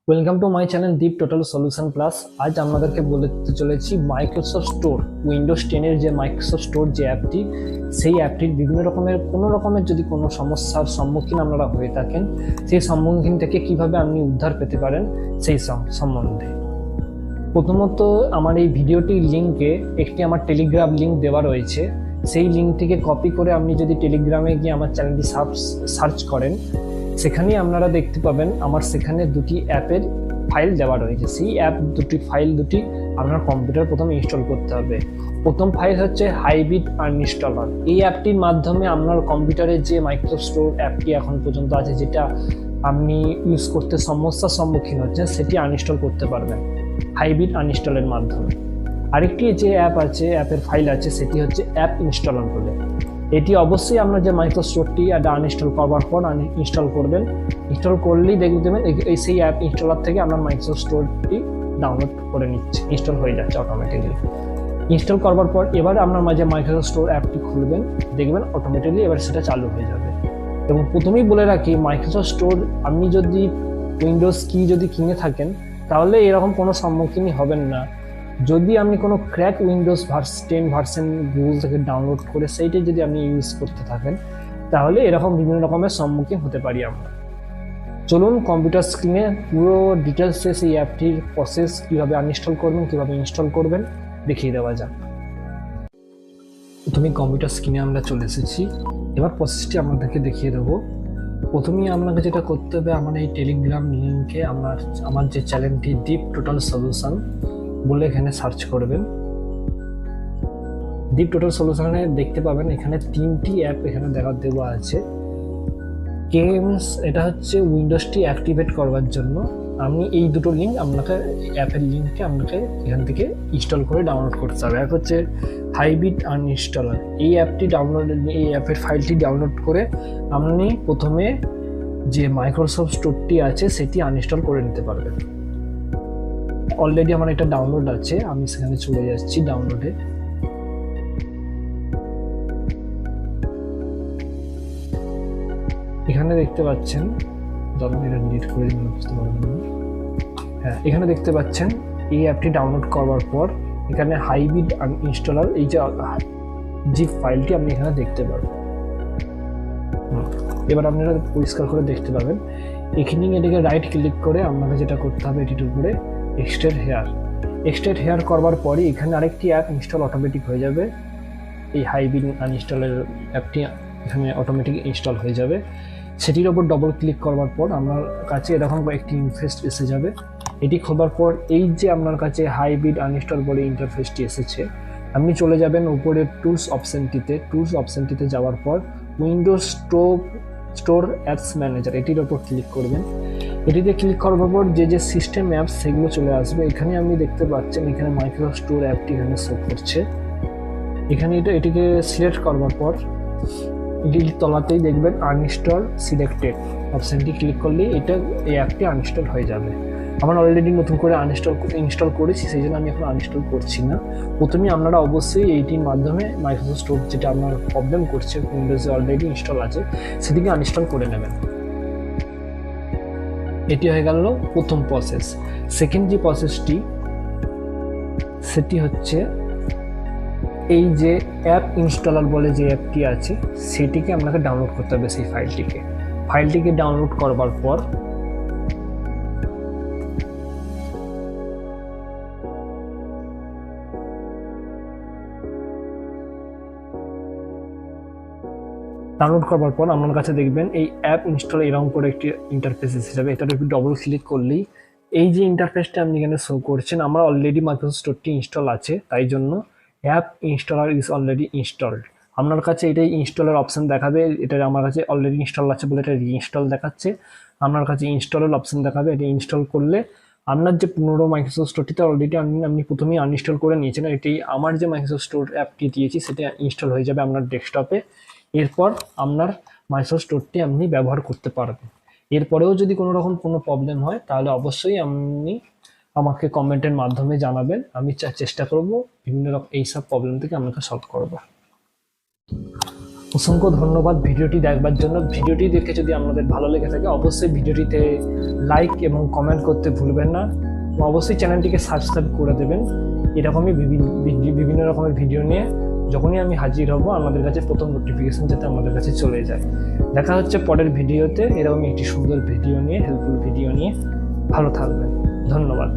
Welcome to my channel Deep total solution plus. আজ আপনাদেরকে বলতে চলেছি মাইক্রোসফট স্টোর, উইন্ডোজ 10-এর যে মাইক্রোসফট স্টোর যে অ্যাপটি, সেই অ্যাপটির বিভিন্ন রকমের কোনো রকমের যদি কোনো সমস্যার সম্মুখীন আপনারা হয়ে থাকেন, সেই সম্মুখীন থেকে কিভাবে আপনি উদ্ধার পেতে পারেন সেই সম্বন্ধে। প্রথমত আমার এই ভিডিওটির লিঙ্কে একটি আমার টেলিগ্রাম লিঙ্ক দেওয়া রয়েছে। সেই লিঙ্কটিকে কপি করে আপনি যদি টেলিগ্রামে গিয়ে আমার চ্যানেলটি সার্চ করেন, সেখানেই আপনারা দেখতে পাবেন আমার সেখানে দুটি অ্যাপের ফাইল দেওয়া রয়েছে। সেই ফাইল দুটি আপনার কম্পিউটার প্রথমে ইনস্টল করতে হবে। প্রথম ফাইল হচ্ছে হাইব্রিড আনইনস্টলার। এই অ্যাপটির মাধ্যমে আপনার কম্পিউটারে যে মাইক্রোসফট স্টোর অ্যাপটি এখন পর্যন্ত আছে, যেটা আপনি ইউজ করতে সমস্যার সম্মুখীন হচ্ছেন, সেটি আনইনস্টল করতে পারবেন হাইব্রিড আনইনস্টলের মাধ্যমে। আরেকটি যে অ্যাপের ফাইল আছে, সেটি হচ্ছে অ্যাপ ইনস্টলার বলে। এটি অবশ্যই আপনার যে মাইক্রোসফট স্টোরটি এটা আনইনস্টল করবার পর ইনস্টল করবেন। ইনস্টল করলেই দেখে দেবেন সেই অ্যাপ ইনস্টলার থেকে আপনার মাইক্রোসফট স্টোরটি ডাউনলোড করে নিচ্ছে, ইনস্টল হয়ে যাচ্ছে অটোমেটিক্যালি। ইনস্টল করবার পর এবার আপনার মাঝে মাইক্রোসফট স্টোর অ্যাপটি খুলবেন, দেখবেন অটোমেটিক্যালি এবার সেটা চালু হয়ে যাবে। এবং প্রথমেই বলে রাখি, মাইক্রোসফট স্টোর আপনি যদি উইন্ডোজ কি যদি কিনে থাকেন, তাহলে এরকম কোনো সম্মুখীনই হবেন না। যদি আপনি কোনো ক্র্যাক উইন্ডোজ 10 ভার্সন গুগল থেকে ডাউনলোড করে সেইটাই যদি আপনি ইউজ করতে থাকেন, তাহলে এরকম বিভিন্ন রকমের সম্মুখীন হতে পারি আমরা। চলুন কম্পিউটার স্ক্রিনে পুরো ডিটেলসে সেই অ্যাপটির প্রসেস কীভাবে আনইনস্টল করবেন, কীভাবে ইনস্টল করবেন দেখিয়ে দেওয়া যাক। প্রথমে কম্পিউটার স্ক্রিনে আমরা চলে এসেছি। এবার প্রসেসটি আপনাদেরকে দেখিয়ে দেবো। প্রথমেই আপনাকে যেটা করতে হবে, আমার এই টেলিগ্রাম লিঙ্কে আমার যে চ্যানেলটি ডিপ টোটাল সলিউশন বলে এখানে সার্চ করবেন। ডিপ টোটাল সলিউশনে দেখতে পাবেন এখানে 3টি অ্যাপ এখানে দেওয়া আছে। গেমস, এটা হচ্ছে উইন্ডোজটি অ্যাক্টিভেট করবার জন্য। আমি এই দুটো লিঙ্ক অ্যাপের লিঙ্ককে আপনাকে এখান থেকে ইনস্টল করে ডাউনলোড করতে হবে। এক হচ্ছে হাইব্রিড আনইনস্টলার। এই অ্যাপের ফাইলটি ডাউনলোড করে আপনি প্রথমে যে মাইক্রোসফট স্টোরটি আছে সেটি আনইনস্টল করে নিতে পারবেন। অলরেডি আমার এটা ডাউনলোড আছে, আমি সেখানে চলে যাচ্ছি ডাউনলোডে। এখানে দেখতে পাচ্ছেন, যখন এটা ডিলিট করে দিন বুঝতে পারবেন না। হ্যাঁ, এখানে দেখতে পাচ্ছেন এই অ্যাপটি ডাউনলোড করবার পর এখানে হাইব্রিড আনইনস্টলার এই যে জিপ ফাইলটি আপনি এখানে দেখতে পাবেন। এবার আপনারা পরিষ্কার করে দেখতে পাবেন। এখানে এটাকে রাইট ক্লিক করে আপনাকে যেটা করতে হবে, এটির উপরে এক্সট্রেট হেয়ার করবার পরে এখানে আরেকটি অ্যাপ ইনস্টল অটোমেটিক হয়ে যাবে। এই হাইব্রিড আনইনস্টলের অ্যাপটি এখানে অটোমেটিক ইনস্টল হয়ে যাবে। সেটির ওপর ডবল ক্লিক করবার পর আপনার কাছে এরকম একটি ইন্টারফেস এসে যাবে। এটি খোলার পর এই যে আপনার কাছে হাইব্রিড আনইনস্টল বলে ইন্টারফেসটি এসেছে, আপনি চলে যাবেন উপরে টুলস অপশনটিতে যাওয়ার পর উইন্ডোজ স্টোর অ্যাপস ম্যানেজার এটির ওপর ক্লিক করবেন। এটিতে ক্লিক করবার পর যে সিস্টেম অ্যাপস সেগুলো চলে আসবে। এখানে আপনি দেখতে পাচ্ছেন এখানে মাইক্রোসফট স্টোর অ্যাপটি এখানে শো করছে। এখানে এটিকে সিলেক্ট করবার পর এটির তলাতেই দেখবেন আনইনস্টল সিলেক্টেড অপশানটি ক্লিক করলেই এই অ্যাপটি আনইনস্টল হয়ে যাবে। আমার অলরেডি নতুন করে ইনস্টল করেছি, সেই জন্য আমি এখন আনইনস্টল করছি না। প্রথমে আপনারা অবশ্যই এইটির মাধ্যমে মাইক্রোসফট স্টোর যেটা আপনার প্রবলেম করছে, উইন্ডোজে অলরেডি ইনস্টল আছে, সেটিকে আনইনস্টল করে নেবেন। এটি হয়ে গেল প্রথম প্রসেস। সেকেন্ড যে প্রসেসটি, সেটি হচ্ছে এই যে অ্যাপ ইনস্টলার বলে যে অ্যাপটি আছে, সেটিকে আপনাকে ডাউনলোড করতে হবে। সেই ফাইলটিকে ডাউনলোড করবার পর আপনার কাছে দেখবেন এই অ্যাপ ইনস্টল এরকম করে একটি ইন্টারফেস এসে যাবে। এটার একটু ডবল ক্লিক করলেই এই যে ইন্টারফেসটা আপনি এখানে শো করছেন, আমার অলরেডি মাইক্রোসফট স্টোরটি ইনস্টল আছে, তাই জন্য app installer is already installed. আপনার কাছে এটাই ইনস্টলের অপশান দেখাবে। এটা আমার কাছে অলরেডি ইনস্টল আছে বলে এটা রিইনস্টল দেখাচ্ছে। আপনার কাছে ইনস্টলের অপশান দেখাবে। এটা ইনস্টল করলে আপনার যে পুরনো মাইক্রোসফট স্টোরটিতে অলরেডি আপনি প্রথমেই আনইনস্টল করে নিয়েছেন, এটি আমার যে মাইক্রোসফট স্টোর অ্যাপটি দিয়েছি সেটা ইনস্টল হয়ে যাবে আপনার ডেস্কটপে। এরপর আপনার মাইক্রোসফট স্টোরটি আপনি ব্যবহার করতে পারবেন। এরপরেও যদি কোনো রকম কোনো প্রবলেম হয়, তাহলে অবশ্যই আপনি আমাকে কমেন্টের মাধ্যমে জানাবেন। আমি চেষ্টা করব বিভিন্ন রকম এইসব প্রবলেম থেকে আপনাকে সলভ করব। অসংখ্য ধন্যবাদ ভিডিওটি দেখবার জন্য। ভিডিওটি দেখে যদি আপনাদের ভালো লেগে থাকে অবশ্যই ভিডিওটিতে লাইক এবং কমেন্ট করতে ভুলবেন না। অবশ্যই চ্যানেলটিকে সাবস্ক্রাইব করে দেবেন। এরকমই বিভিন্ন রকমের ভিডিও নিয়ে যখনই আমি হাজির হব আপনাদের কাছে প্রথম নোটিফিকেশন যাতে আমাদের কাছে চলে যায়। দেখা হচ্ছে পরের ভিডিওতে এরকমই একটি সুন্দর ভিডিও নিয়ে, হেল্পফুল ভিডিও নিয়ে। ভালো থাকবেন, ধন্যবাদ।